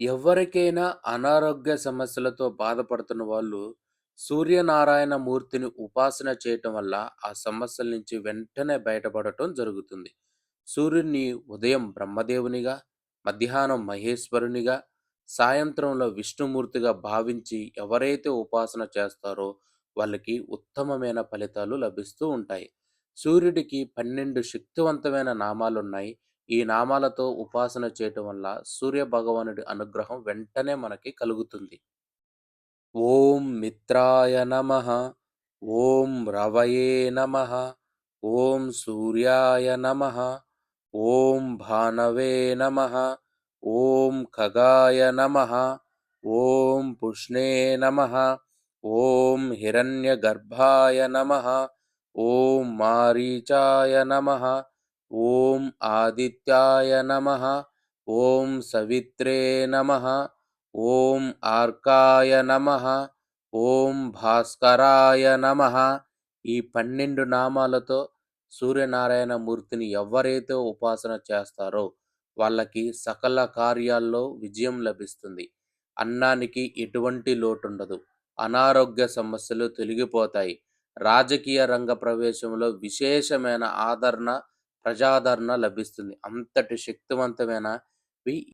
ఎవరికైనా అనారోగ్య సమస్యలతో బాధపడుతున్న వాళ్ళు సూర్యనారాయణ మూర్తిని ఉపాసన చేయటం వల్ల ఆ సమస్యల నుంచి వెంటనే బయటపడటం జరుగుతుంది. సూర్యుడిని ఉదయం బ్రహ్మదేవునిగా, మధ్యాహ్నం మహేశ్వరునిగా, సాయంత్రంలో విష్ణుమూర్తిగా భావించి ఎవరైతే ఉపాసన చేస్తారో వాళ్ళకి ఉత్తమమైన ఫలితాలు లభిస్తూ ఉంటాయి. సూర్యుడికి 12 శక్తివంతమైన నామాలున్నాయి. ఈ నామాలతో ఉపాసన చేయటం వల్ల సూర్య భగవానుడి అనుగ్రహం వెంటనే మనకి కలుగుతుంది. ఓం మిత్రాయ నమః, ఓం రవయే నమః, ఓం సూర్యాయ నమః, ఓం భానవే నమః, ఓం ఖగాయ నమః, ఓం పుష్ణే నమః, ఓం హిరణ్యగర్భాయ నమః, ఓం మారీచాయ నమః, ఓం ఆదిత్యాయ నమః, ఓం సవిత్రే నమః, ఓం ఆర్కాయ నమః, ఓం భాస్కరాయ నమః. ఈ 12 నామాలతో సూర్యనారాయణ మూర్తిని ఎవ్వరైతే ఉపాసన చేస్తారో వాళ్ళకి సకల కార్యాల్లో విజయం లభిస్తుంది. అన్నానికి ఎటువంటి లోటుండదు. అనారోగ్య సమస్యలు తొలగిపోతాయి. రాజకీయ రంగ ప్రవేశంలో విశేషమైన ఆదరణ, ప్రజాదరణ లభిస్తుంది. అంతటి శక్తివంతమైనవి